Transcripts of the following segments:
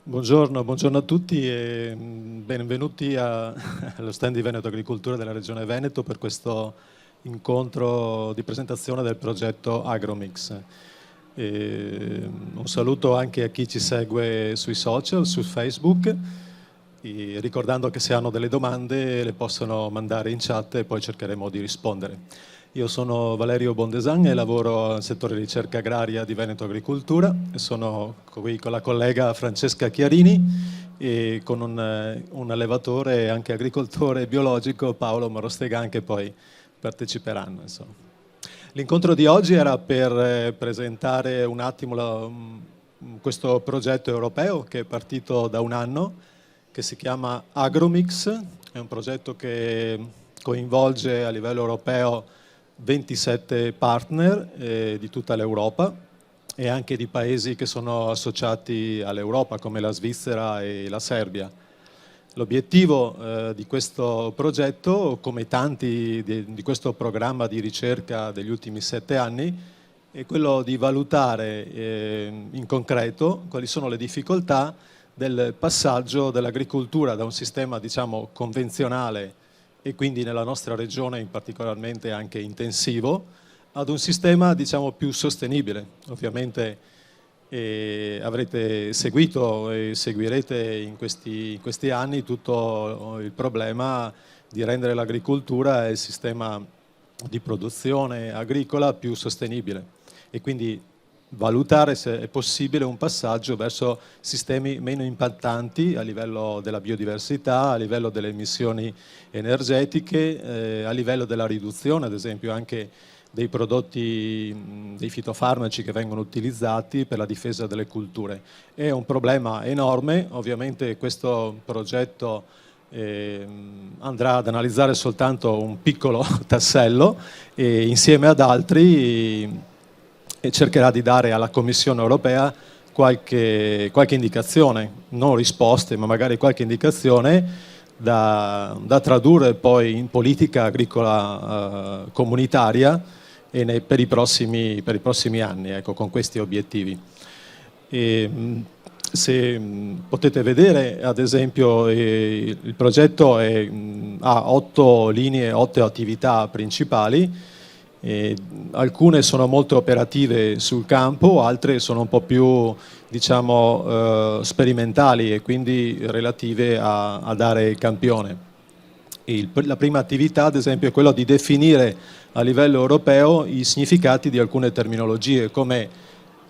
Buongiorno a tutti e benvenuti allo stand di Veneto Agricoltura della Regione Veneto per questo incontro di presentazione del progetto Agromix. Un saluto anche a chi ci segue sui social, su Facebook, e ricordando che se hanno delle domande le possono mandare in chat e poi cercheremo di rispondere. Io sono Valerio Bondesan e lavoro al settore ricerca agraria di Veneto Agricoltura e sono qui con la collega Francesca Chiarini e con un allevatore e anche agricoltore biologico, Paolo Marostegan, che poi parteciperanno. L'incontro di oggi era per presentare un attimo questo progetto europeo che è partito da un anno, che si chiama Agromix. È un progetto che coinvolge a livello europeo 27 partner di tutta l'Europa e anche di paesi che sono associati all'Europa come la Svizzera e la Serbia. L'obiettivo di questo progetto, come tanti di questo programma di ricerca degli ultimi 7 anni, è quello di valutare in concreto quali sono le difficoltà del passaggio dell'agricoltura da un sistema, diciamo, convenzionale e quindi nella nostra regione in particolarmente anche intensivo, ad un sistema, diciamo, più sostenibile. Ovviamente avrete seguito e seguirete in questi anni tutto il problema di rendere l'agricoltura e il sistema di produzione agricola più sostenibile e quindi valutare se è possibile un passaggio verso sistemi meno impattanti a livello della biodiversità, a livello delle emissioni energetiche, a livello della riduzione, ad esempio, anche dei prodotti, dei fitofarmaci che vengono utilizzati per la difesa delle culture. È un problema enorme, ovviamente questo progetto andrà ad analizzare soltanto un piccolo tassello e insieme ad altri e cercherà di dare alla Commissione europea qualche indicazione, non risposte, ma magari qualche indicazione da tradurre poi in politica agricola comunitaria e per i prossimi anni, ecco, con questi obiettivi. Se potete vedere, ad esempio, il progetto ha 8 linee, 8 attività principali. Alcune sono molto operative sul campo, altre sono un po' più, diciamo, sperimentali e quindi relative a dare il campione. La prima attività, ad esempio, è quella di definire a livello europeo i significati di alcune terminologie, come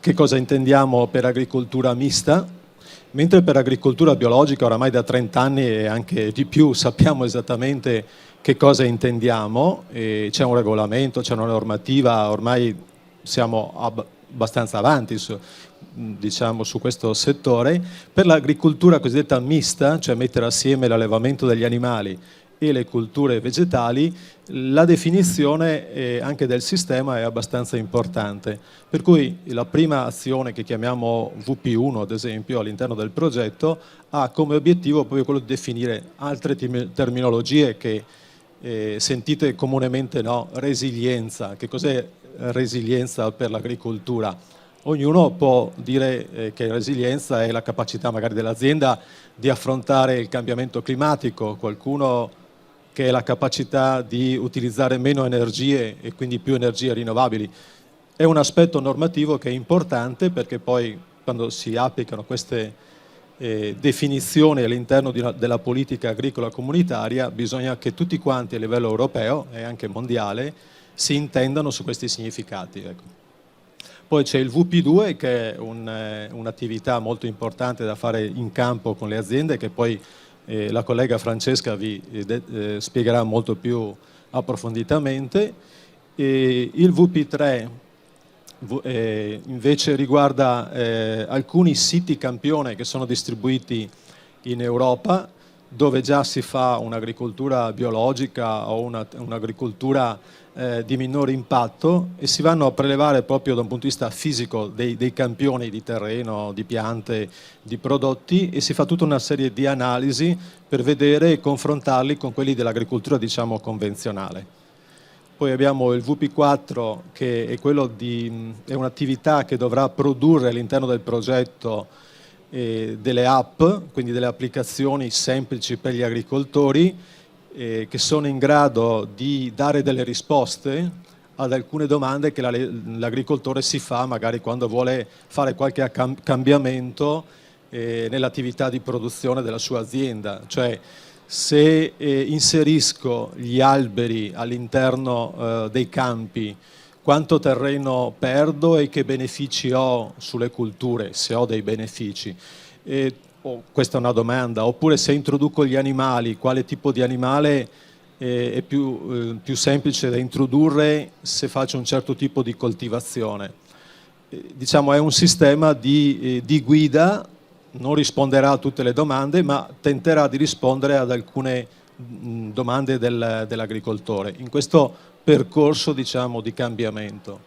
che cosa intendiamo per agricoltura mista, mentre per agricoltura biologica oramai da 30 anni e anche di più sappiamo esattamente che cosa intendiamo, c'è un regolamento, c'è una normativa, ormai siamo abbastanza avanti diciamo, su questo settore. Per l'agricoltura cosiddetta mista, cioè mettere assieme l'allevamento degli animali e le culture vegetali, la definizione anche del sistema è abbastanza importante. Per cui la prima azione che chiamiamo VP1, ad esempio, all'interno del progetto, ha come obiettivo proprio quello di definire altre terminologie che sentite comunemente, no? Resilienza. Che cos'è resilienza per l'agricoltura? Ognuno può dire che resilienza è la capacità magari dell'azienda di affrontare il cambiamento climatico, qualcuno che è la capacità di utilizzare meno energie e quindi più energie rinnovabili. È un aspetto normativo che è importante perché poi quando si applicano queste definizioni all'interno della politica agricola comunitaria bisogna che tutti quanti a livello europeo e anche mondiale si intendano su questi significati. Ecco. Poi c'è il VP2 che è un'attività molto importante da fare in campo con le aziende che poi la collega Francesca vi spiegherà molto più approfonditamente. Il VP3 invece riguarda alcuni siti campione che sono distribuiti in Europa dove già si fa un'agricoltura biologica o un'agricoltura di minore impatto e si vanno a prelevare proprio da un punto di vista fisico dei campioni di terreno, di piante, di prodotti e si fa tutta una serie di analisi per vedere e confrontarli con quelli dell'agricoltura, diciamo, convenzionale. Poi abbiamo il VP4 che è quello è un'attività che dovrà produrre all'interno del progetto delle app, quindi delle applicazioni semplici per gli agricoltori, che sono in grado di dare delle risposte ad alcune domande che l'agricoltore si fa magari quando vuole fare qualche cambiamento nell'attività di produzione della sua azienda. Cioè, se inserisco gli alberi all'interno dei campi, quanto terreno perdo e che benefici ho sulle culture, se ho dei benefici. Questa è una domanda. Oppure se introduco gli animali, quale tipo di animale è più semplice da introdurre se faccio un certo tipo di coltivazione. Diciamo, è un sistema di guida, non risponderà a tutte le domande, ma tenterà di rispondere ad alcune domande dell'agricoltore in questo percorso, diciamo, di cambiamento.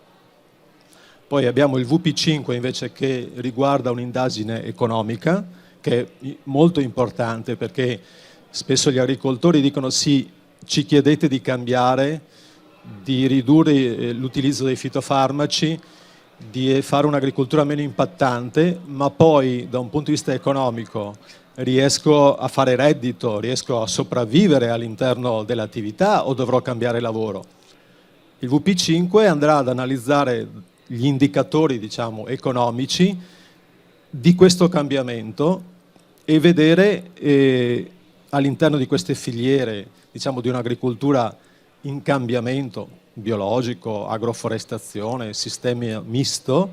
Poi abbiamo il VP5 invece, che riguarda un'indagine economica, che è molto importante, perché spesso gli agricoltori dicono sì, ci chiedete di cambiare, di ridurre l'utilizzo dei fitofarmaci, di fare un'agricoltura meno impattante, ma poi da un punto di vista economico riesco a fare reddito, riesco a sopravvivere all'interno dell'attività o dovrò cambiare lavoro? Il VP5 andrà ad analizzare gli indicatori, diciamo, economici di questo cambiamento e vedere all'interno di queste filiere, diciamo, di un'agricoltura in cambiamento biologico, agroforestazione, sistema misto,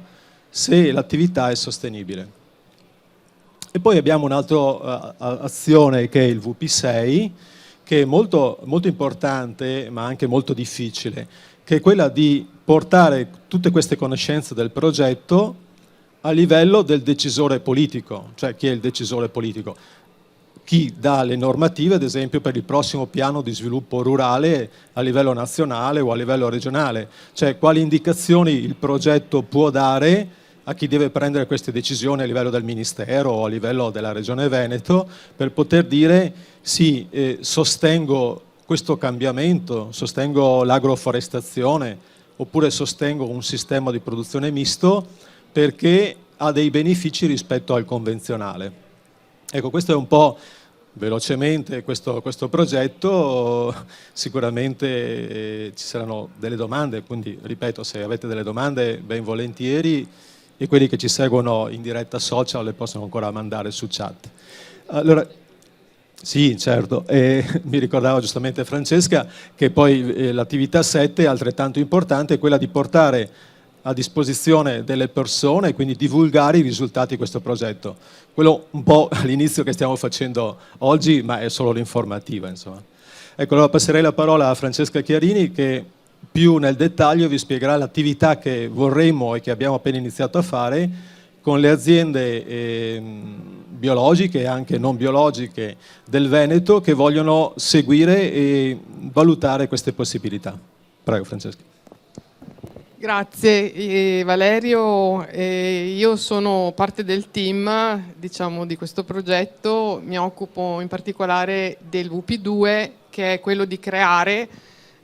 se l'attività è sostenibile. E poi abbiamo un'altra azione che è il VP6, che è molto, molto importante ma anche molto difficile, che è quella di portare tutte queste conoscenze del progetto a livello del decisore politico. Cioè, chi è il decisore politico? Chi dà le normative, ad esempio, per il prossimo piano di sviluppo rurale a livello nazionale o a livello regionale. Cioè, quali indicazioni il progetto può dare a chi deve prendere queste decisioni a livello del Ministero o a livello della Regione Veneto, per poter dire sì, sostengo questo cambiamento, sostengo l'agroforestazione, oppure sostengo un sistema di produzione misto perché ha dei benefici rispetto al convenzionale. Ecco, questo è un po' velocemente questo progetto. Sicuramente ci saranno delle domande, quindi ripeto, se avete delle domande ben volentieri, e quelli che ci seguono in diretta social le possono ancora mandare su chat. Allora, sì, certo, mi ricordava giustamente Francesca che poi l'attività 7 è altrettanto importante, è quella di portare a disposizione delle persone, quindi divulgare i risultati di questo progetto. Quello un po' all'inizio che stiamo facendo oggi, ma è solo l'informativa, insomma. Ecco, allora passerei la parola a Francesca Chiarini, che più nel dettaglio vi spiegherà l'attività che vorremmo e che abbiamo appena iniziato a fare con le aziende biologiche e anche non biologiche del Veneto che vogliono seguire e valutare queste possibilità. Prego, Francesca. Grazie Valerio, io sono parte del team, diciamo, di questo progetto. Mi occupo in particolare del VP2, che è quello di creare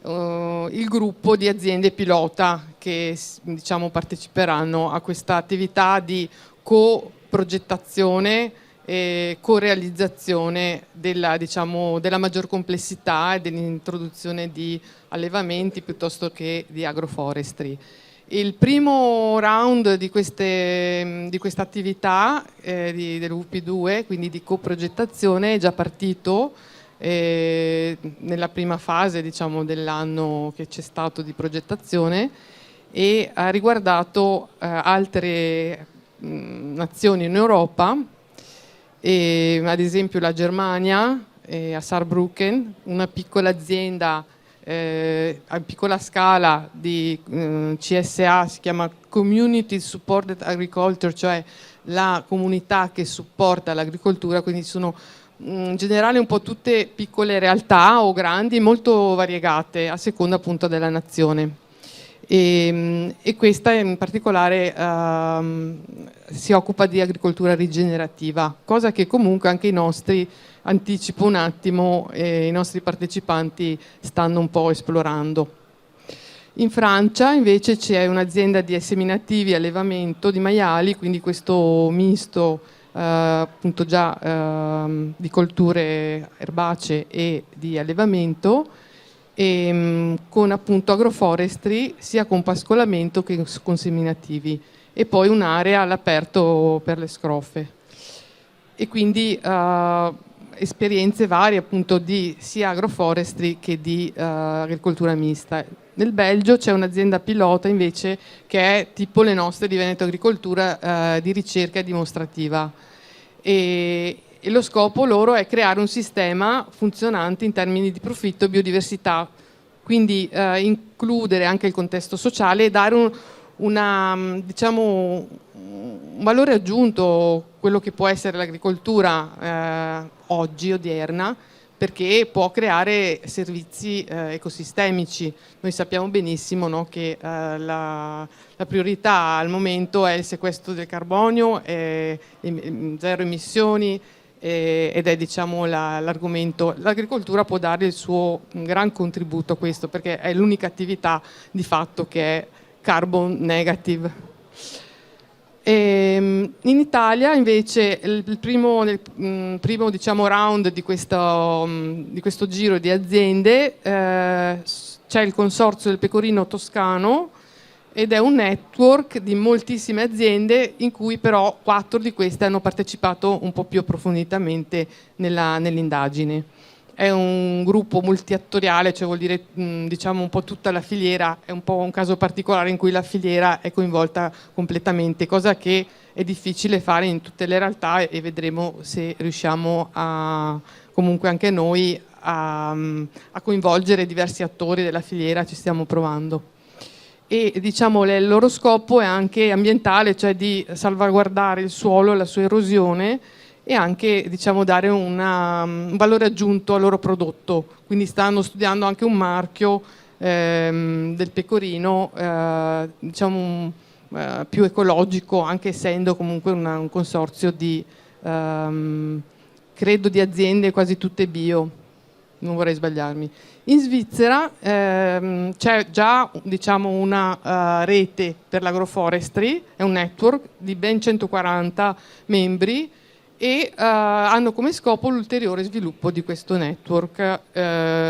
il gruppo di aziende pilota che, diciamo, parteciperanno a questa attività di co-progettazione e co-realizzazione della, diciamo, della maggior complessità e dell'introduzione di allevamenti piuttosto che di agroforestry. Il primo round di questa attività del VP2, quindi di coprogettazione, è già partito nella prima fase, diciamo, dell'anno che c'è stato di progettazione, e ha riguardato altre nazioni in Europa, ad esempio la Germania, a Saarbrücken, una piccola azienda a piccola scala di CSA, si chiama Community Supported Agriculture, cioè la comunità che supporta l'agricoltura, quindi sono in generale un po' tutte piccole realtà o grandi, molto variegate a seconda appunto della nazione. E questa in particolare si occupa di agricoltura rigenerativa, cosa che comunque anche i nostri, anticipo un attimo, i nostri partecipanti stanno un po' esplorando. In Francia invece c'è un'azienda di seminativi e allevamento di maiali, quindi questo misto appunto già di colture erbacee e di allevamento, e con appunto agroforestry sia con pascolamento che con seminativi, e poi un'area all'aperto per le scrofe. E quindi esperienze varie appunto di sia agroforestry che di agricoltura mista. Nel Belgio c'è un'azienda pilota invece che è tipo le nostre di Veneto Agricoltura, di ricerca dimostrativa, e lo scopo loro è creare un sistema funzionante in termini di profitto e biodiversità, quindi includere anche il contesto sociale e dare diciamo, un valore aggiunto, quello che può essere l'agricoltura oggi, odierna, perché può creare servizi ecosistemici. Noi sappiamo benissimo, no, che la priorità al momento è il sequestro del carbonio, zero emissioni, ed è, diciamo, l'argomento. L'agricoltura può dare il suo gran contributo a questo, perché è l'unica attività di fatto che è carbon negative. In Italia invece nel primo diciamo, round di questo giro di aziende c'è il Consorzio del Pecorino Toscano, ed è un network di moltissime aziende, in cui però 4 di queste hanno partecipato un po' più approfonditamente nell'indagine. È un gruppo multiattoriale, cioè vuol dire diciamo un po' tutta la filiera, è un po' un caso particolare in cui la filiera è coinvolta completamente, cosa che è difficile fare in tutte le realtà, e vedremo se riusciamo comunque anche noi a coinvolgere diversi attori della filiera. Ci stiamo provando. E diciamo il loro scopo è anche ambientale, cioè di salvaguardare il suolo, la sua erosione, e anche, diciamo, dare un valore aggiunto al loro prodotto. Quindi stanno studiando anche un marchio del pecorino diciamo, più ecologico, anche essendo comunque un consorzio di credo di aziende quasi tutte bio, non vorrei sbagliarmi. In Svizzera c'è già, diciamo, una rete per l'agroforestry, è un network di ben 140 membri, e hanno come scopo l'ulteriore sviluppo di questo network,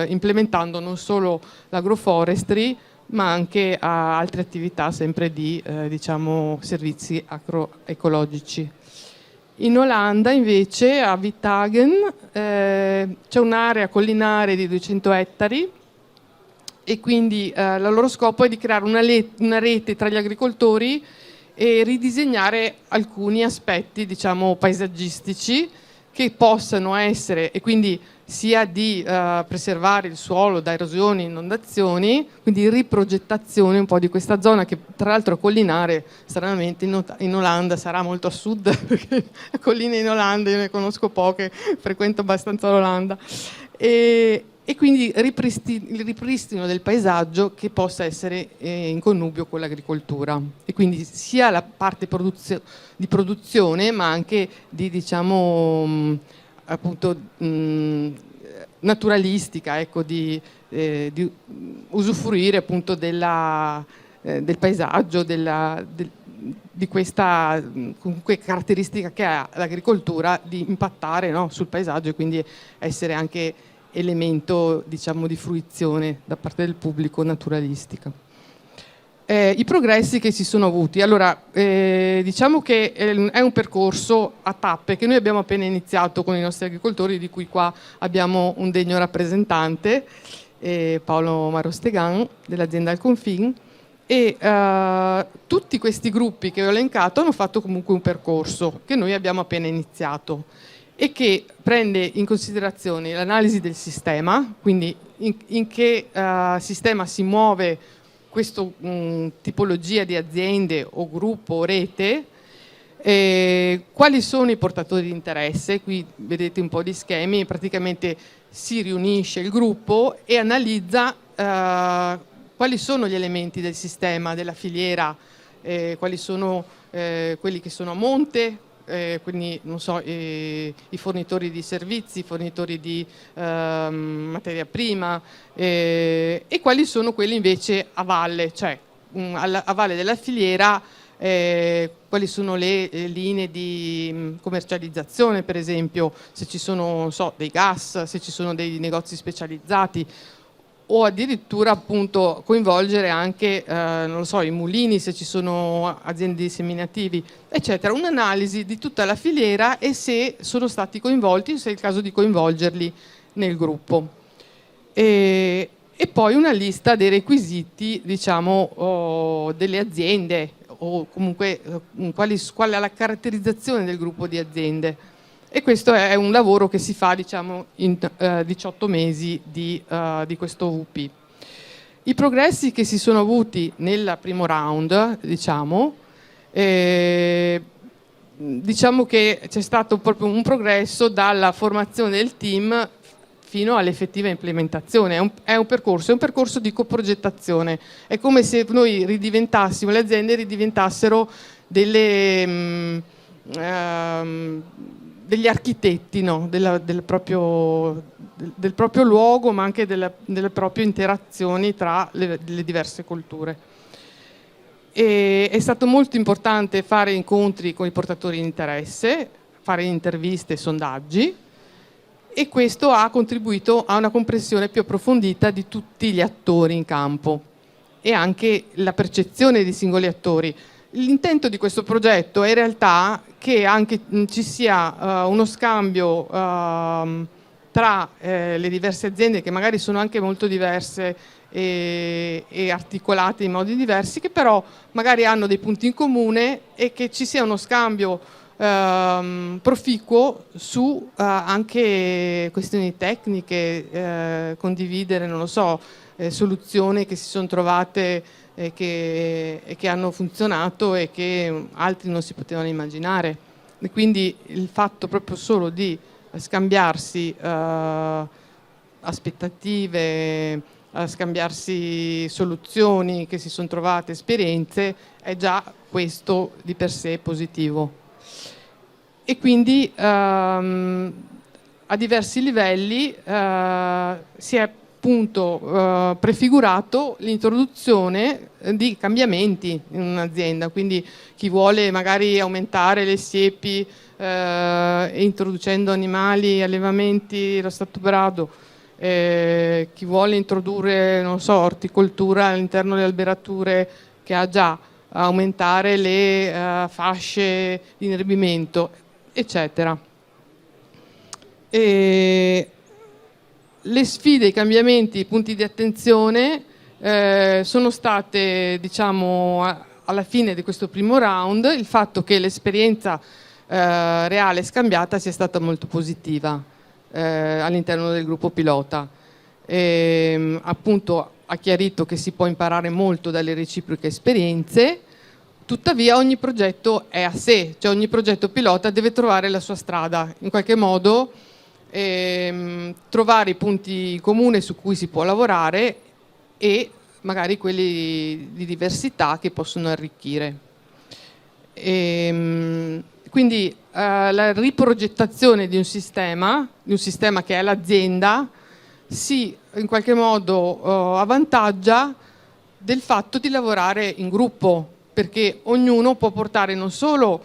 implementando non solo l'agroforestry ma anche altre attività sempre di diciamo, servizi agroecologici. In Olanda invece a Witthagen c'è un'area collinare di 200 ettari, e quindi il loro scopo è di creare una rete tra gli agricoltori e ridisegnare alcuni aspetti, diciamo, paesaggistici che possano essere, e quindi sia di preservare il suolo da erosioni e inondazioni, quindi riprogettazione un po' di questa zona che tra l'altro è collinare. Stranamente in Olanda sarà molto a sud, perché colline in Olanda io ne conosco poche, frequento abbastanza l'Olanda, e quindi il ripristino del paesaggio che possa essere in connubio con l'agricoltura, e quindi sia la parte di produzione ma anche di, diciamo, appunto naturalistica, ecco, di usufruire appunto del paesaggio, di questa comunque caratteristica che ha l'agricoltura di impattare, no, sul paesaggio, e quindi essere anche elemento, diciamo, di fruizione da parte del pubblico naturalistica. I progressi che si sono avuti. Allora, diciamo che è un percorso a tappe che noi abbiamo appena iniziato con i nostri agricoltori, di cui qua abbiamo un degno rappresentante, Paolo Marostegan dell'azienda Alconfin, e tutti questi gruppi che ho elencato hanno fatto comunque un percorso che noi abbiamo appena iniziato, e che prende in considerazione l'analisi del sistema, quindi in che sistema si muove questa tipologia di aziende o gruppo o rete, quali sono i portatori di interesse. Qui vedete un po' di schemi, praticamente si riunisce il gruppo e analizza quali sono gli elementi del sistema, della filiera, quali sono quelli che sono a monte, quindi non so, i fornitori di servizi, i fornitori di materia prima, e quali sono quelli invece a valle, cioè a valle della filiera, quali sono le linee di commercializzazione, per esempio, se ci sono, non so, dei gas, se ci sono dei negozi specializzati, o addirittura appunto coinvolgere anche non lo so, i mulini, se ci sono aziende di seminativi, eccetera. Un'analisi di tutta la filiera e se sono stati coinvolti, se è il caso di coinvolgerli nel gruppo. E poi una lista dei requisiti, diciamo, delle aziende, o comunque qual è la caratterizzazione del gruppo di aziende. E questo è un lavoro che si fa, diciamo, in 18 mesi di questo VP. I progressi che si sono avuti nel primo round, diciamo che c'è stato proprio un progresso dalla formazione del team fino all'effettiva implementazione. È un percorso di coprogettazione. È come se noi ridiventassimo, le aziende ridiventassero degli architetti, no? del proprio luogo, ma anche delle proprie interazioni tra le diverse culture. E è stato molto importante fare incontri con i portatori di interesse, fare interviste e sondaggi, e questo ha contribuito a una comprensione più approfondita di tutti gli attori in campo e anche la percezione dei singoli attori. L'intento di questo progetto è in realtà che anche ci sia uno scambio tra le diverse aziende, che magari sono anche molto diverse e articolate in modi diversi, che però magari hanno dei punti in comune, e che ci sia uno scambio proficuo su anche questioni tecniche, condividere, non lo so, soluzioni che si sono trovate e che hanno funzionato e che altri non si potevano immaginare. E quindi il fatto proprio solo di scambiarsi aspettative, scambiarsi soluzioni che si sono trovate, esperienze, è già questo di per sé positivo. E quindi a diversi livelli si è appunto prefigurato l'introduzione di cambiamenti in un'azienda. Quindi chi vuole magari aumentare le siepi introducendo animali, allevamenti allo stato brado, chi vuole introdurre, non so, orticoltura all'interno delle alberature che ha già, aumentare le fasce di inerbimento, eccetera. Le sfide, i cambiamenti, i punti di attenzione sono state, diciamo, alla fine di questo primo round, il fatto che l'esperienza reale scambiata sia stata molto positiva all'interno del gruppo pilota. Appunto ha chiarito che si può imparare molto dalle reciproche esperienze, tuttavia ogni progetto è a sé, cioè ogni progetto pilota deve trovare la sua strada, in qualche modo trovare i punti in comune su cui si può lavorare e magari quelli di diversità che possono arricchire. Quindi la riprogettazione di un sistema che è l'azienda, si in qualche modo avvantaggia del fatto di lavorare in gruppo, perché ognuno può portare non solo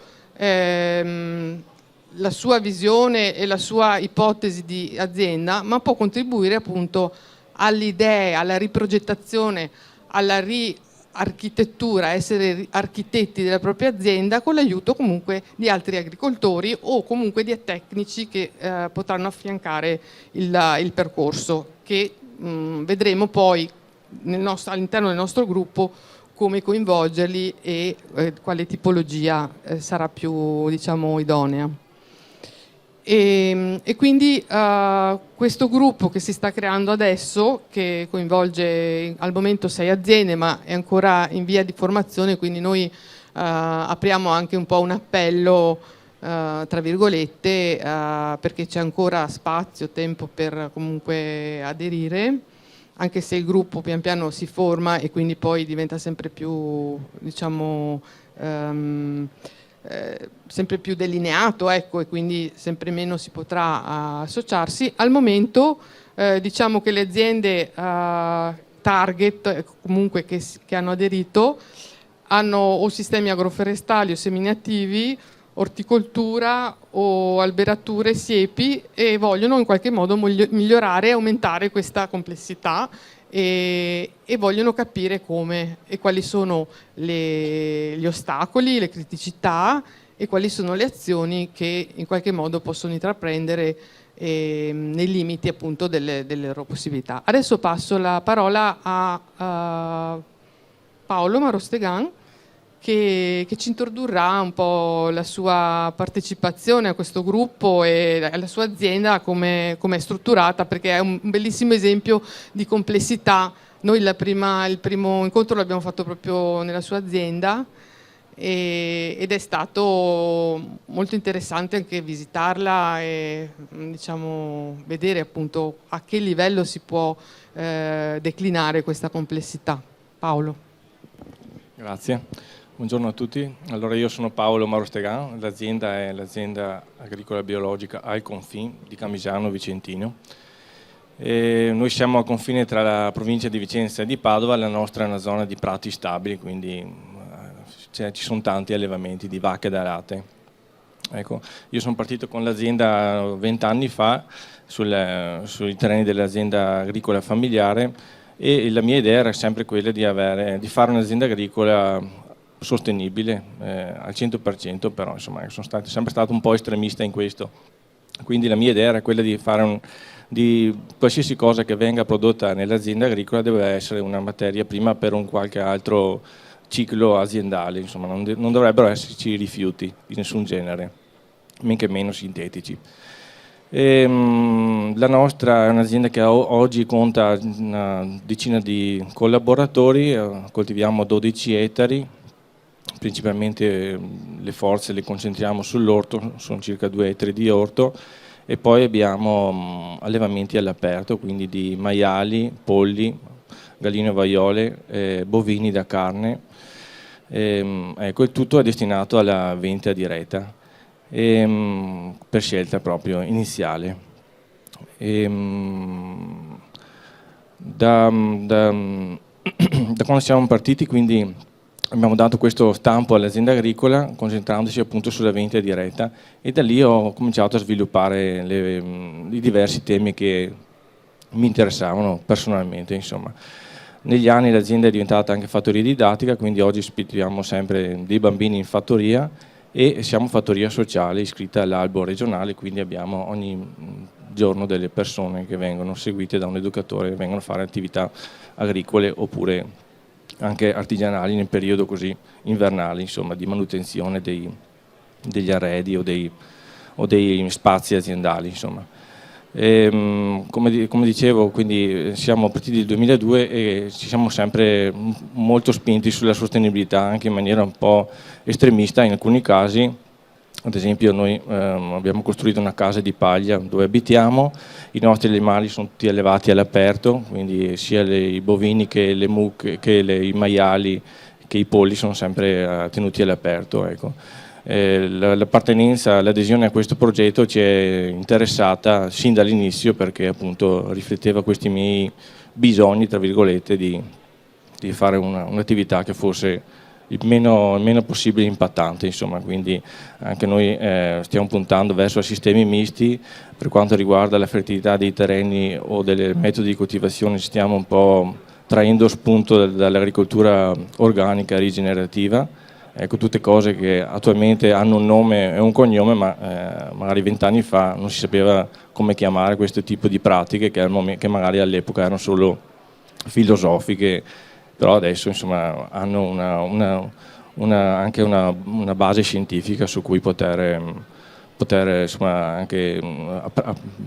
la sua visione e la sua ipotesi di azienda, ma può contribuire appunto all'idea, alla riprogettazione, alla riarchitettura, essere architetti della propria azienda con l'aiuto comunque di altri agricoltori o comunque di tecnici che potranno affiancare il percorso, che vedremo poi all'interno del nostro gruppo come coinvolgerli e quale tipologia sarà più, diciamo, idonea. E quindi questo gruppo che si sta creando adesso, che coinvolge al momento 6 aziende, ma è ancora in via di formazione, quindi noi apriamo anche un po' un appello, tra virgolette, perché c'è ancora spazio, tempo per comunque aderire, anche se il gruppo pian piano si forma e quindi poi diventa sempre più, diciamo, sempre più delineato, ecco, e quindi sempre meno si potrà associarsi. Al momento diciamo che le aziende target comunque che hanno aderito hanno o sistemi agroforestali o seminativi, orticoltura o alberature, siepi, e vogliono in qualche modo migliorare e aumentare questa complessità e vogliono capire come e quali sono gli ostacoli, le criticità e quali sono le azioni che in qualche modo possono intraprendere nei limiti appunto delle loro possibilità. Adesso passo la parola a Paolo Marostegan che ci introdurrà un po' la sua partecipazione a questo gruppo e la sua azienda come è strutturata, perché è un bellissimo esempio di complessità. Noi il primo incontro l'abbiamo fatto proprio nella sua azienda ed è stato molto interessante anche visitarla e diciamo vedere appunto a che livello si può declinare questa complessità. Paolo. Grazie. Buongiorno a tutti. Allora, io sono Paolo Marostegan, l'azienda è l'azienda agricola biologica Alconfin di Camisano Vicentino. E noi siamo al confine tra la provincia di Vicenza e di Padova, la nostra è una zona di prati stabili, quindi ci sono tanti allevamenti di vacche da latte. Ecco, io sono partito con l'azienda 20 anni fa sui terreni dell'azienda agricola familiare e la mia idea era sempre quella di fare un'azienda agricola sostenibile al 100%, però insomma sono sempre stato un po' estremista in questo, quindi la mia idea era quella di fare di qualsiasi cosa che venga prodotta nell'azienda agricola deve essere una materia prima per un qualche altro ciclo aziendale, insomma non dovrebbero esserci rifiuti di nessun genere, men che meno sintetici. La nostra è un'azienda che oggi conta una decina di collaboratori, coltiviamo 12 ettari, principalmente le forze le concentriamo sull'orto, sono circa 2 ettari di orto, e poi abbiamo allevamenti all'aperto, quindi di maiali, polli, galline ovaiole, bovini da carne. Ecco, il tutto è destinato alla vendita diretta, per scelta proprio iniziale. Da quando siamo partiti, quindi abbiamo dato questo stampo all'azienda agricola concentrandoci appunto sulla vendita diretta, e da lì ho cominciato a sviluppare i diversi temi che mi interessavano personalmente, insomma. Negli anni l'azienda è diventata anche fattoria didattica, quindi oggi ospitiamo sempre dei bambini in fattoria e siamo fattoria sociale iscritta all'albo regionale, quindi abbiamo ogni giorno delle persone che vengono seguite da un educatore e vengono a fare attività agricole oppure anche artigianali nel periodo così invernale, insomma, di manutenzione degli arredi o dei spazi aziendali, insomma. Come dicevo, quindi siamo partiti nel 2002 e ci siamo sempre molto spinti sulla sostenibilità, anche in maniera un po' estremista in alcuni casi. Ad esempio noi abbiamo costruito una casa di paglia dove abitiamo, i nostri animali sono tutti allevati all'aperto, quindi sia i bovini che le mucche, che i maiali, che i polli sono sempre tenuti all'aperto. Ecco. L'appartenenza, l'adesione a questo progetto ci è interessata sin dall'inizio perché appunto rifletteva questi miei bisogni, tra virgolette, di fare un'attività che fosse il meno possibile impattante, insomma. Quindi anche noi stiamo puntando verso sistemi misti. Per quanto riguarda la fertilità dei terreni o dei metodi di coltivazione stiamo un po' traendo spunto dall'agricoltura organica rigenerativa. Ecco, tutte cose che attualmente hanno un nome e un cognome, ma magari 20 anni fa non si sapeva come chiamare questo tipo di pratiche che magari all'epoca erano solo filosofiche, però adesso insomma hanno anche una base scientifica su cui poter insomma, anche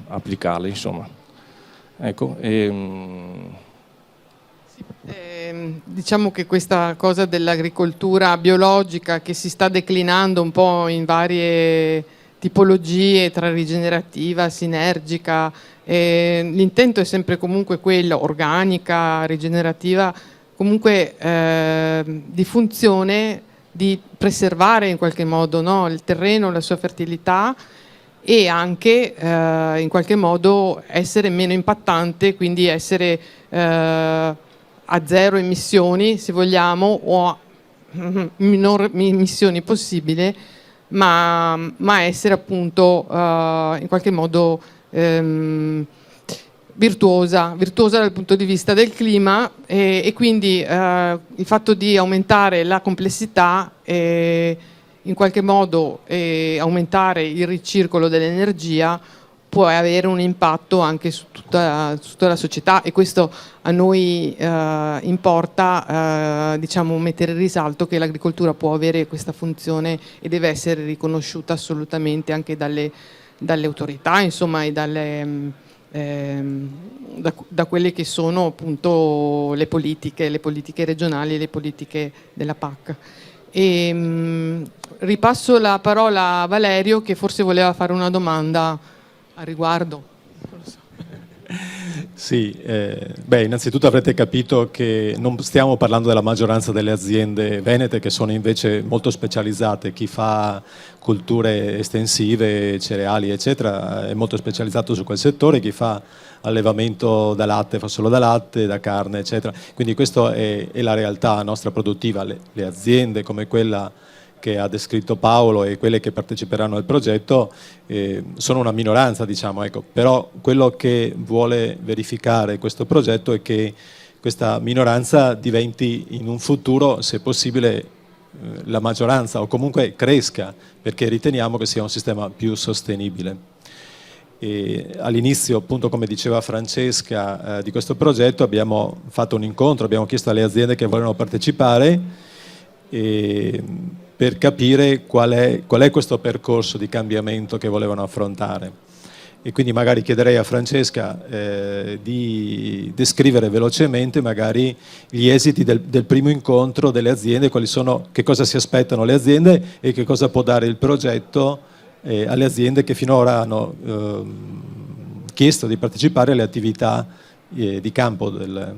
applicarle, insomma. Ecco, diciamo che questa cosa dell'agricoltura biologica che si sta declinando un po' in varie tipologie tra rigenerativa, sinergica, l'intento è sempre comunque quello, organica, rigenerativa, comunque di funzione di preservare in qualche modo, no, il terreno, la sua fertilità e anche in qualche modo essere meno impattante, quindi essere a zero emissioni se vogliamo, o minor emissioni possibile, ma essere appunto in qualche modo virtuosa dal punto di vista del clima, e quindi il fatto di aumentare la complessità in qualche modo aumentare il ricircolo dell'energia può avere un impatto anche su tutta la società, e questo a noi importa diciamo, mettere in risalto che l'agricoltura può avere questa funzione e deve essere riconosciuta assolutamente anche dalle autorità, insomma, e da quelle che sono appunto le politiche regionali e le politiche della PAC. Ripasso la parola a Valerio, che forse voleva fare una domanda a riguardo. Sì, innanzitutto avrete capito che non stiamo parlando della maggioranza delle aziende venete, che sono invece molto specializzate. Chi fa culture estensive, cereali eccetera è molto specializzato su quel settore, chi fa allevamento da latte fa solo da latte, da carne eccetera. Quindi questa è la realtà nostra produttiva. Le aziende come quella che ha descritto Paolo e quelle che parteciperanno al progetto sono una minoranza, diciamo, ecco. Però quello che vuole verificare questo progetto è che questa minoranza diventi in un futuro, se possibile, la maggioranza, o comunque cresca, perché riteniamo che sia un sistema più sostenibile. All'inizio, appunto, come diceva Francesca, di questo progetto abbiamo fatto un incontro, abbiamo chiesto alle aziende che volevano partecipare per capire qual è questo percorso di cambiamento che volevano affrontare. E quindi magari chiederei a Francesca di descrivere velocemente magari gli esiti del primo incontro delle aziende, che cosa si aspettano le aziende e che cosa può dare il progetto alle aziende che finora hanno chiesto di partecipare alle attività di campo del.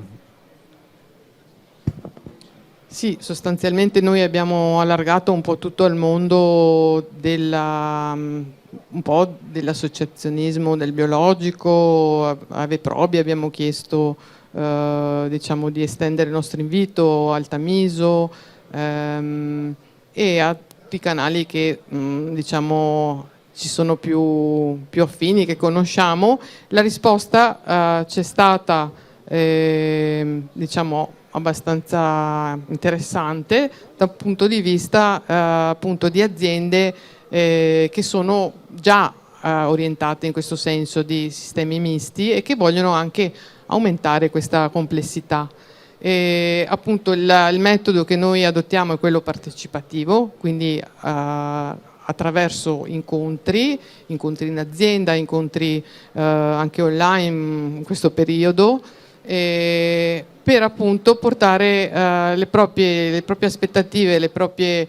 Sì, sostanzialmente noi abbiamo allargato un po' tutto il mondo un po' dell'associazionismo del biologico. A Aveprobi abbiamo chiesto diciamo, di estendere il nostro invito al Tamiso e a tutti i canali che diciamo, ci sono più affini, che conosciamo. La risposta c'è stata diciamo, abbastanza interessante dal punto di vista appunto di aziende che sono già orientate in questo senso di sistemi misti e che vogliono anche aumentare questa complessità. Appunto il metodo che noi adottiamo è quello partecipativo, quindi attraverso incontri in azienda, incontri anche online in questo periodo, per appunto portare le proprie aspettative, le proprie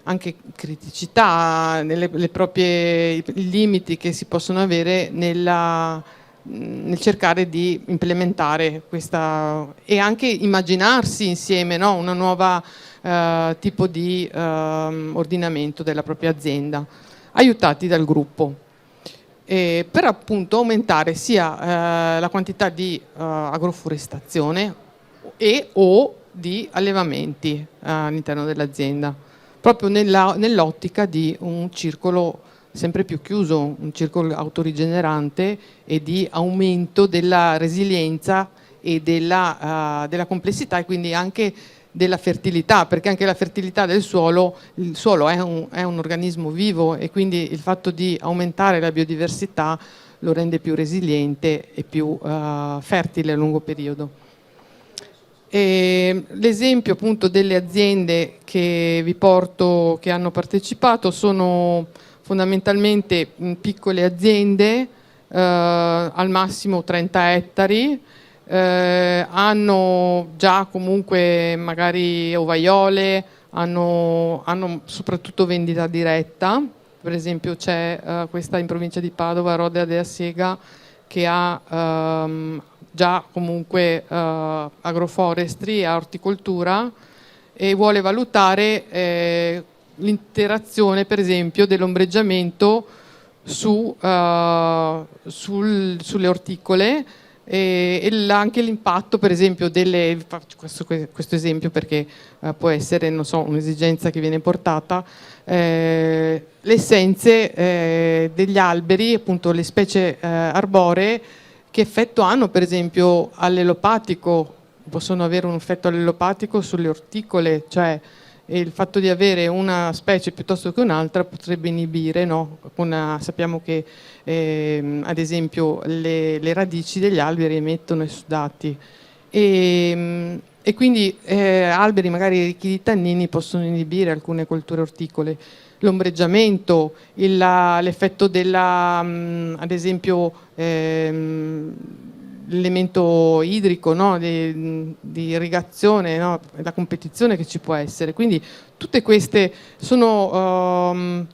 anche criticità, i limiti che si possono avere nel cercare di implementare questa, e anche immaginarsi insieme, no? Una nuova tipo di ordinamento della propria azienda, aiutati dal gruppo. Per appunto aumentare sia la quantità di agroforestazione o di allevamenti all'interno dell'azienda, proprio nell'ottica di un circolo sempre più chiuso, un circolo autorigenerante e di aumento della resilienza e della complessità, e quindi anche della fertilità, perché anche la fertilità del suolo, il suolo è un organismo vivo, e quindi il fatto di aumentare la biodiversità lo rende più resiliente e più fertile a lungo periodo. L'esempio appunto delle aziende che vi porto, che hanno partecipato, sono fondamentalmente piccole aziende, al massimo 30 ettari, hanno già comunque magari ovaiole, hanno soprattutto vendita diretta. Per esempio c'è questa in provincia di Padova, Rodea della Sega, che ha già comunque agroforestry e horticoltura, e vuole valutare l'interazione per esempio dell'ombreggiamento sulle orticole, Anche l'impatto, per esempio, faccio questo esempio perché può essere, non so, un'esigenza che viene portata, le essenze degli alberi, appunto le specie arboree, che effetto hanno per esempio all'elopatico, possono avere un effetto all'elopatico sulle orticole, cioè il fatto di avere una specie piuttosto che un'altra potrebbe inibire, no? Sappiamo che ad esempio le radici degli alberi emettono esudati e quindi alberi magari ricchi di tannini possono inibire alcune colture orticole. L'ombreggiamento, l'effetto ad esempio l'elemento idrico, no? di irrigazione, no? La competizione che ci può essere. Quindi tutte queste sono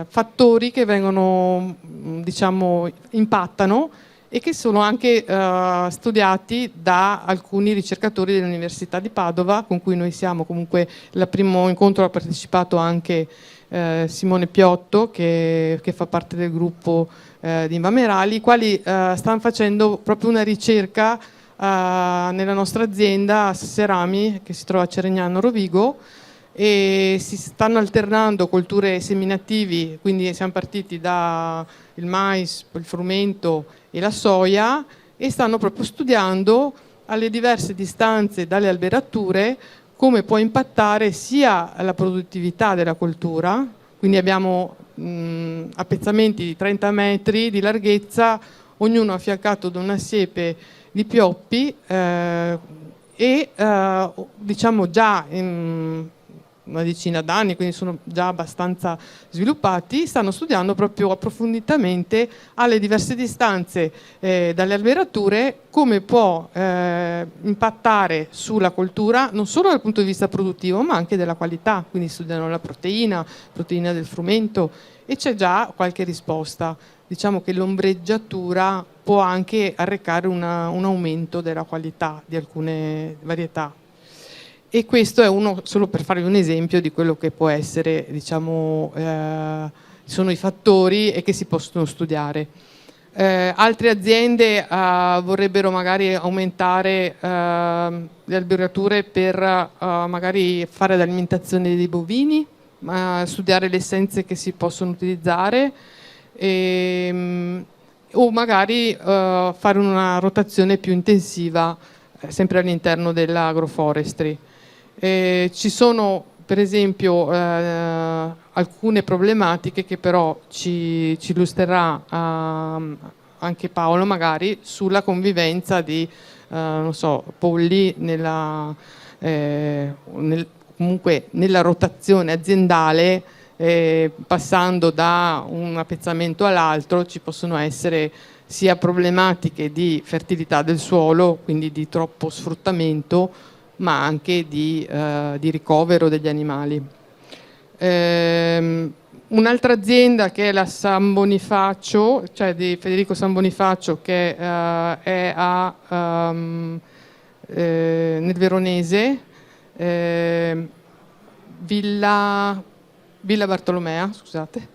fattori che vengono, diciamo, impattano e che sono anche studiati da alcuni ricercatori dell'Università di Padova, con cui noi siamo comunque, al primo incontro ha partecipato anche Simone Piotto, che fa parte del gruppo di Invamerali, i quali stanno facendo proprio una ricerca nella nostra azienda Serami, che si trova a Ceregnano Rovigo, e si stanno alternando colture seminativi, quindi siamo partiti dal mais, il frumento e la soia, e stanno proprio studiando alle diverse distanze dalle alberature come può impattare sia la produttività della coltura, quindi abbiamo appezzamenti di 30 metri di larghezza, ognuno affiancato da una siepe di pioppi e diciamo già una decina d'anni, quindi sono già abbastanza sviluppati, stanno studiando proprio approfonditamente alle diverse distanze dalle alberature come può impattare sulla coltura, non solo dal punto di vista produttivo ma anche della qualità, quindi studiano la proteina del frumento e c'è già qualche risposta. Diciamo che l'ombreggiatura può anche arrecare un aumento della qualità di alcune varietà. E questo è uno, solo per farvi un esempio di quello che può essere, diciamo, sono i fattori e che si possono studiare. Altre aziende vorrebbero magari aumentare le alberature per magari fare l'alimentazione dei bovini, studiare le essenze che si possono utilizzare o magari fare una rotazione più intensiva sempre all'interno dell'agroforestry. Ci sono per esempio alcune problematiche che però ci illustrerà anche Paolo magari sulla convivenza di non so, polli comunque nella rotazione aziendale, passando da un appezzamento all'altro ci possono essere sia problematiche di fertilità del suolo, quindi di troppo sfruttamento, ma anche di ricovero degli animali. Un'altra azienda che è la San Bonifacio, cioè di Federico San Bonifacio, che è nel Veronese, Villa Bartolomea, scusate,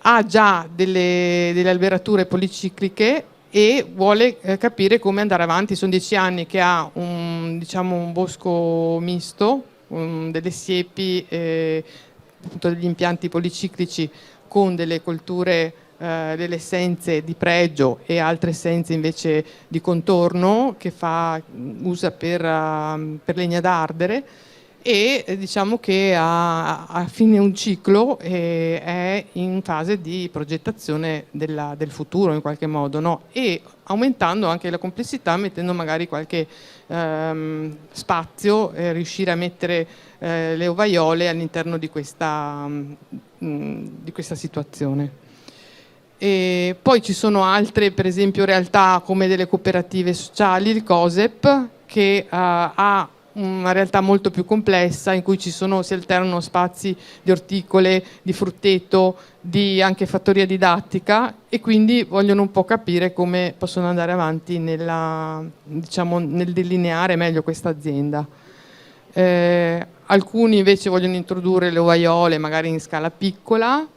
ha già delle alberature policicliche e vuole capire come andare avanti. Sono 10 anni che ha un bosco misto, delle siepi, appunto degli impianti policiclici con delle colture, delle essenze di pregio e altre essenze invece di contorno che usa per legna d'ardere. E diciamo che a fine un ciclo è in fase di progettazione del futuro in qualche modo, no? E aumentando anche la complessità, mettendo magari qualche spazio, riuscire a mettere le ovaiole all'interno di questa situazione. E poi ci sono altre, per esempio, realtà come delle cooperative sociali, il COSEP, che ha una realtà molto più complessa in cui si alternano spazi di orticole, di frutteto, di anche fattoria didattica e quindi vogliono un po' capire come possono andare avanti nel delineare meglio questa azienda. Alcuni invece vogliono introdurre le ovaiole magari in scala piccola,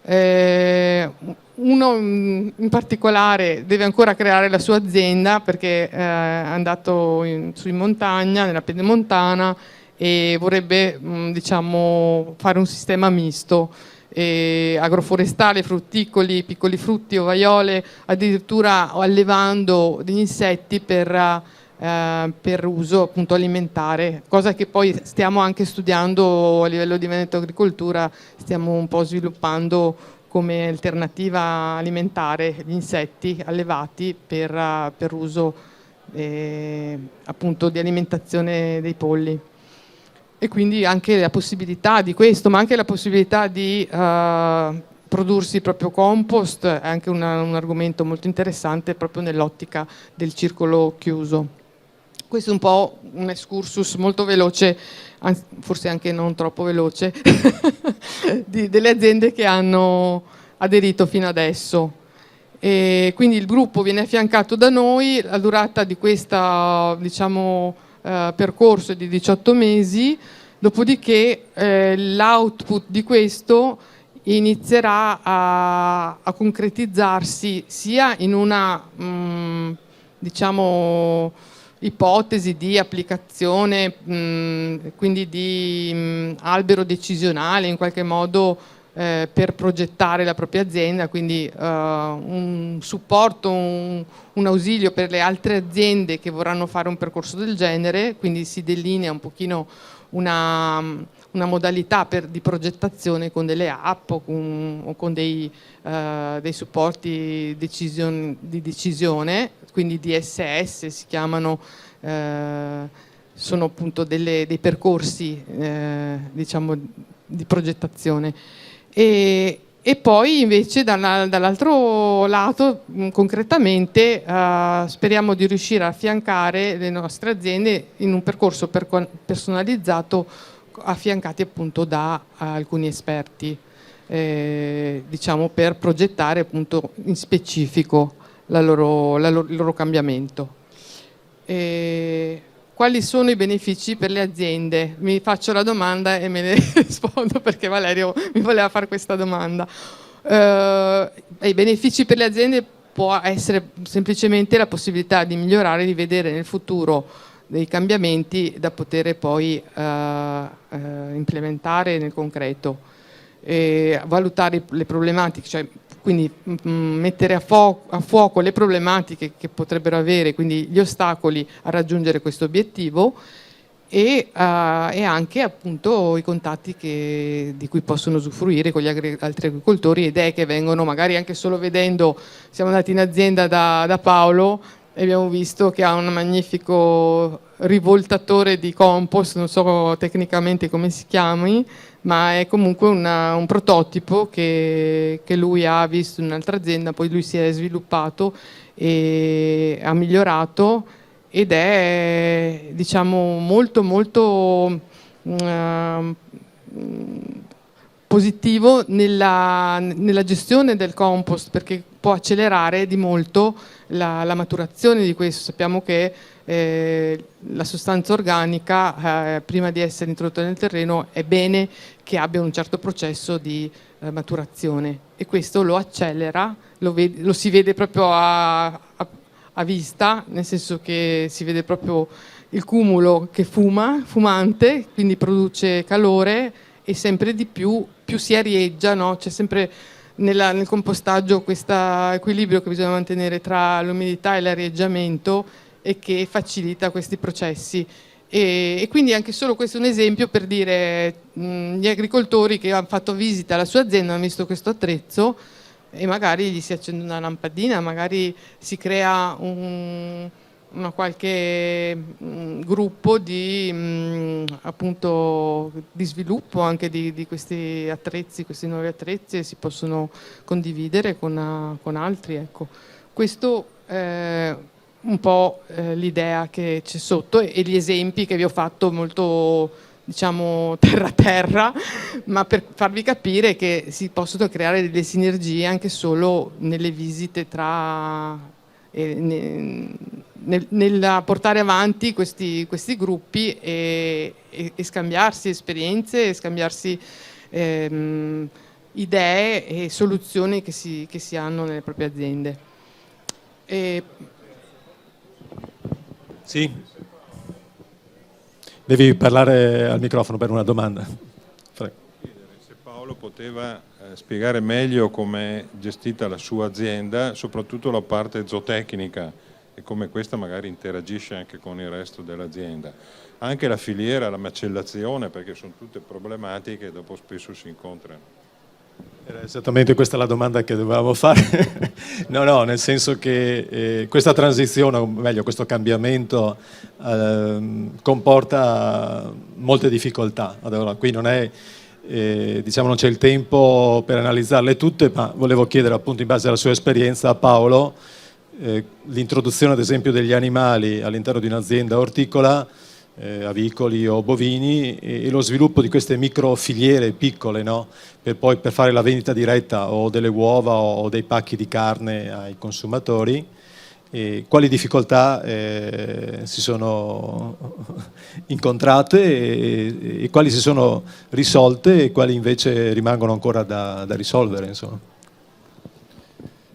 Uno in particolare deve ancora creare la sua azienda perché è andato su in montagna, nella Pedemontana, e vorrebbe diciamo, fare un sistema misto, agroforestale, frutticoli, piccoli frutti, ovaiole, addirittura allevando degli insetti per uso appunto alimentare, cosa che poi stiamo anche studiando a livello di Veneto Agricoltura, stiamo un po' sviluppando come alternativa alimentare gli insetti allevati per uso appunto di alimentazione dei polli. E quindi anche la possibilità di questo, ma anche la possibilità di prodursi il proprio compost è anche un argomento molto interessante proprio nell'ottica del circolo chiuso. Questo è un po' un excursus molto veloce, forse anche non troppo veloce, delle aziende che hanno aderito fino adesso. E quindi il gruppo viene affiancato da noi, la durata di questo diciamo, percorso è di 18 mesi, dopodiché l'output di questo inizierà a concretizzarsi sia in una diciamo, ipotesi di applicazione, quindi di albero decisionale in qualche modo per progettare la propria azienda, quindi un supporto, un ausilio per le altre aziende che vorranno fare un percorso del genere, quindi si delinea un pochino una modalità di progettazione con delle app o con dei supporti di decisione, quindi DSS si chiamano, sono appunto dei percorsi diciamo di progettazione. E poi invece dall'altro lato concretamente speriamo di riuscire a affiancare le nostre aziende in un percorso personalizzato affiancati appunto da alcuni esperti diciamo per progettare appunto in specifico il loro cambiamento. Quali sono i benefici per le aziende? Mi faccio la domanda e me ne rispondo perché Valerio mi voleva fare questa domanda. I benefici per le aziende può essere semplicemente la possibilità di migliorare, di vedere nel futuro dei cambiamenti da poter poi implementare nel concreto, valutare le problematiche, cioè quindi mettere a fuoco le problematiche che potrebbero avere, quindi gli ostacoli a raggiungere questo obiettivo e anche appunto i contatti di cui possono usufruire con gli altri agricoltori, idee che vengono magari anche solo vedendo. Siamo andati in azienda da Paolo e abbiamo visto che ha un magnifico rivoltatore di compost, non so tecnicamente come si chiami, ma è comunque un prototipo che lui ha visto in un'altra azienda, poi lui si è sviluppato e ha migliorato ed è diciamo molto molto positivo nella gestione del compost, perché può accelerare di molto la maturazione di questo. Sappiamo che la sostanza organica prima di essere introdotta nel terreno è bene che abbia un certo processo di maturazione e questo lo accelera, lo si vede proprio a vista, nel senso che si vede proprio il cumulo che fumante, quindi produce calore e sempre di più si arieggia, no? C'è sempre nel compostaggio questo equilibrio che bisogna mantenere tra l'umidità e l'arieggiamento e che facilita questi processi. E quindi anche solo questo è un esempio per dire gli agricoltori che hanno fatto visita alla sua azienda, hanno visto questo attrezzo e magari gli si accende una lampadina, magari si crea qualche gruppo appunto di sviluppo anche di questi attrezzi, questi nuovi attrezzi, e si possono condividere con altri. Ecco. Questo è un po' l'idea che c'è sotto e gli esempi che vi ho fatto molto diciamo terra, ma per farvi capire che si possono creare delle sinergie anche solo nelle visite nel portare avanti questi gruppi e scambiarsi esperienze e scambiarsi idee e soluzioni che si hanno nelle proprie aziende. Sì. Devi parlare al microfono per una domanda. Se Paolo poteva spiegare meglio come è gestita la sua azienda, soprattutto la parte zootecnica, e come questa magari interagisce anche con il resto dell'azienda. Anche la filiera, la macellazione, perché sono tutte problematiche e dopo spesso si incontrano. Era esattamente questa la domanda che dovevamo fare. No, nel senso che questa transizione, o meglio questo cambiamento, comporta molte difficoltà. Allora, qui non è, diciamo, non c'è il tempo per analizzarle tutte, ma volevo chiedere, appunto, in base alla sua esperienza, a Paolo, l'introduzione ad esempio degli animali all'interno di un'azienda orticola, avicoli o bovini, e lo sviluppo di queste microfiliere piccole, no? Per fare la vendita diretta o delle uova o dei pacchi di carne ai consumatori. E quali difficoltà si sono incontrate e quali si sono risolte e quali invece rimangono ancora da risolvere, insomma.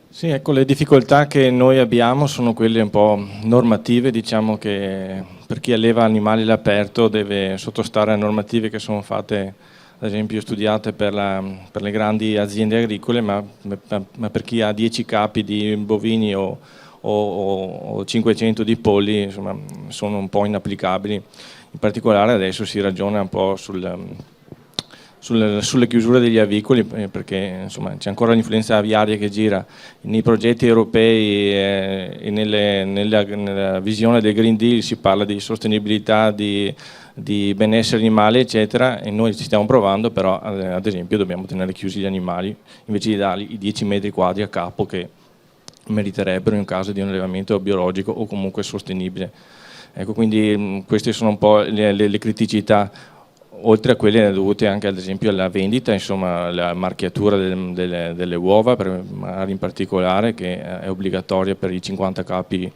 Sì, ecco, le difficoltà che noi abbiamo sono quelle un po' normative, diciamo che per chi alleva animali all'aperto deve sottostare a normative che sono fatte, ad esempio, studiate per le grandi aziende agricole, ma per chi ha 10 capi di bovini o 500 di polli, insomma, sono un po' inapplicabili. In particolare adesso si ragiona un po' sulle chiusure degli avicoli, perché insomma, c'è ancora l'influenza aviaria che gira. Nei progetti europei e nella visione del Green Deal si parla di sostenibilità, di benessere animale, eccetera, e noi ci stiamo provando, però ad esempio dobbiamo tenere chiusi gli animali invece di dargli i 10 metri quadri a capo che meriterebbero in caso di un allevamento biologico o comunque sostenibile. Ecco, quindi queste sono un po' le criticità, oltre a quelle dovute anche ad esempio alla vendita, insomma la marchiatura delle uova, magari in particolare, che è obbligatoria per i 50 capi,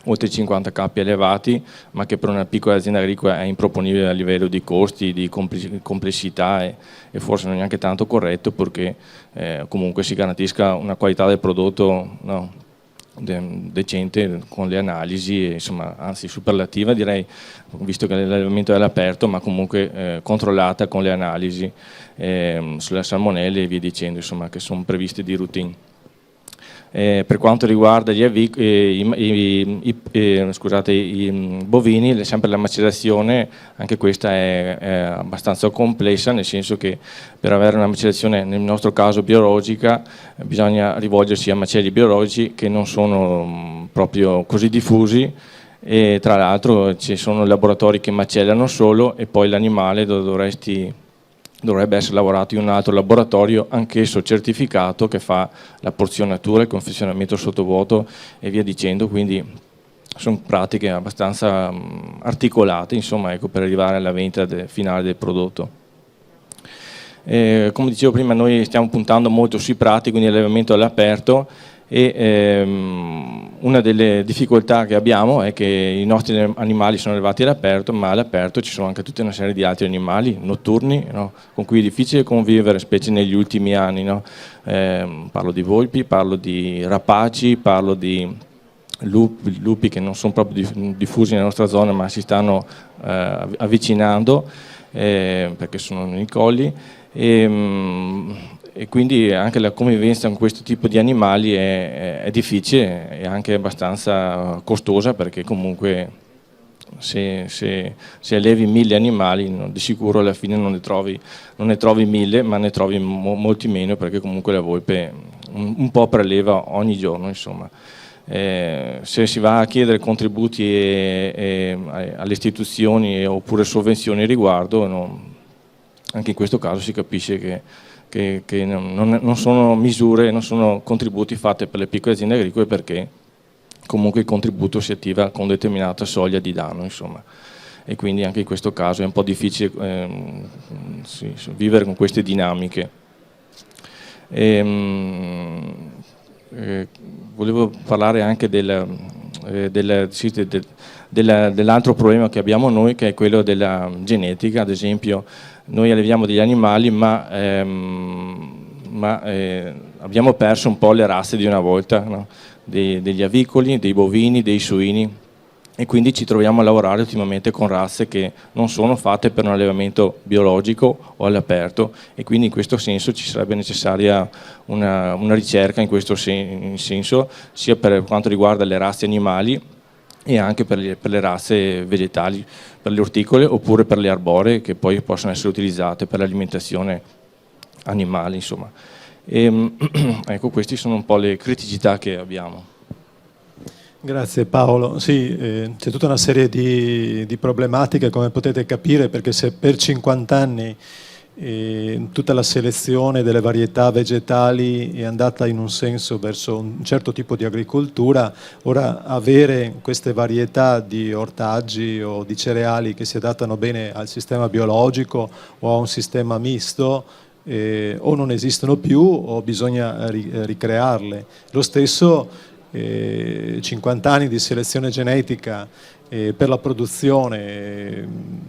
oltre i 50 capi allevati, ma che per una piccola azienda agricola è improponibile a livello di costi, di complessità e forse non è neanche tanto corretto, perché comunque si garantisca una qualità del prodotto, no, decente, con le analisi, insomma, anzi superlativa direi, visto che l'allevamento è all'aperto, ma comunque controllata con le analisi sulle salmonelle e via dicendo, insomma, che sono previste di routine. Per quanto riguarda i bovini, sempre la macellazione, anche questa è abbastanza complessa, nel senso che per avere una macellazione, nel nostro caso biologica, bisogna rivolgersi a macelli biologici che non sono proprio così diffusi, e tra l'altro ci sono laboratori che macellano solo e poi l'animale dovrebbe essere lavorato in un altro laboratorio, anch'esso certificato, che fa la porzionatura, il confezionamento sottovuoto e via dicendo, quindi sono pratiche abbastanza articolate, insomma, ecco, per arrivare alla vendita finale del prodotto. Come dicevo prima, noi stiamo puntando molto sui prati, quindi allevamento all'aperto, e una delle difficoltà che abbiamo è che i nostri animali sono allevati all'aperto, ma all'aperto ci sono anche tutta una serie di altri animali notturni, no? Con cui è difficile convivere, specie negli ultimi anni, no? Parlo di volpi, parlo di rapaci, parlo di lupi che non sono proprio diffusi nella nostra zona, ma si stanno avvicinando perché sono nei colli. E quindi anche la convivenza con questo tipo di animali è difficile e anche abbastanza costosa, perché comunque se allevi 1000 animali di sicuro alla fine non ne trovi 1000, ma ne trovi molti meno, perché comunque la volpe un po' preleva ogni giorno, insomma. Se si va a chiedere contributi alle istituzioni oppure sovvenzioni a riguardo, anche in questo caso si capisce che non sono misure, non sono contributi fatti per le piccole aziende agricole, perché comunque il contributo si attiva con determinata soglia di danno, insomma. E quindi anche in questo caso è un po' difficile vivere con queste dinamiche. Volevo parlare anche dell'altro problema che abbiamo noi, che è quello della genetica. Ad esempio, noi alleviamo degli animali, ma ma abbiamo perso un po' le razze di una volta, no? Degli avicoli, dei bovini, dei suini, e quindi ci troviamo a lavorare ultimamente con razze che non sono fatte per un allevamento biologico o all'aperto, e quindi in questo senso ci sarebbe necessaria una ricerca in questo senso, sia per quanto riguarda le razze animali e anche per le razze vegetali, per le orticole oppure per le arboree, che poi possono essere utilizzate per l'alimentazione animale, insomma. Ecco, queste sono un po' le criticità che abbiamo. Grazie Paolo. Sì, c'è tutta una serie di problematiche, come potete capire, perché se per 50 anni tutta la selezione delle varietà vegetali è andata in un senso verso un certo tipo di agricoltura, ora avere queste varietà di ortaggi o di cereali che si adattano bene al sistema biologico o a un sistema misto, o non esistono più o bisogna ricrearle. Lo stesso 50 anni di selezione genetica per la produzione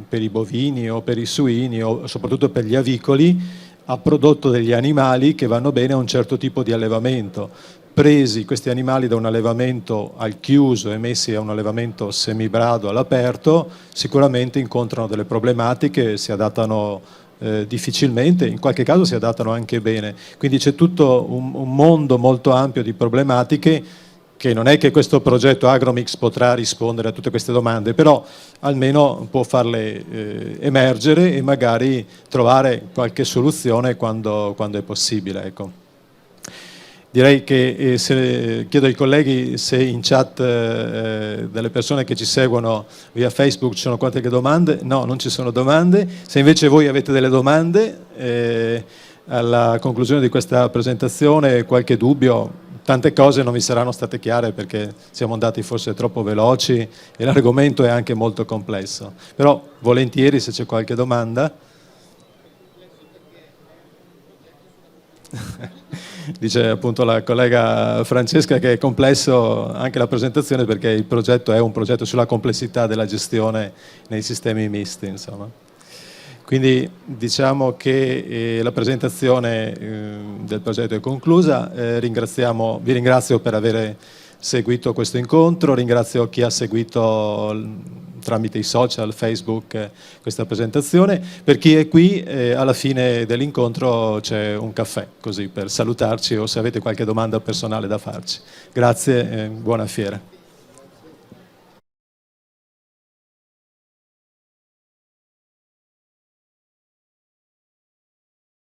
per i bovini o per i suini o soprattutto per gli avicoli ha prodotto degli animali che vanno bene a un certo tipo di allevamento. Presi questi animali da un allevamento al chiuso e messi a un allevamento semibrado all'aperto, sicuramente incontrano delle problematiche, si adattano difficilmente, in qualche caso si adattano anche bene, quindi c'è tutto un mondo molto ampio di problematiche che non è che questo progetto Agromix potrà rispondere a tutte queste domande, però almeno può farle emergere e magari trovare qualche soluzione quando è possibile, ecco. Direi che chiedo ai colleghi se in chat delle persone che ci seguono via Facebook ci sono qualche domande. No, non ci sono domande. Se invece voi avete delle domande alla conclusione di questa presentazione, qualche dubbio, tante cose non vi saranno state chiare perché siamo andati forse troppo veloci e l'argomento è anche molto complesso. Però volentieri se c'è qualche domanda. Dice appunto la collega Francesca che è complesso anche la presentazione perché il progetto è un progetto sulla complessità della gestione nei sistemi misti, insomma. Quindi diciamo che la presentazione del progetto è conclusa. Vi ringrazio per aver seguito questo incontro, ringrazio chi ha seguito tramite i social, Facebook, questa presentazione. Per chi è qui, alla fine dell'incontro c'è un caffè, così per salutarci o se avete qualche domanda personale da farci. Grazie e buona fiera.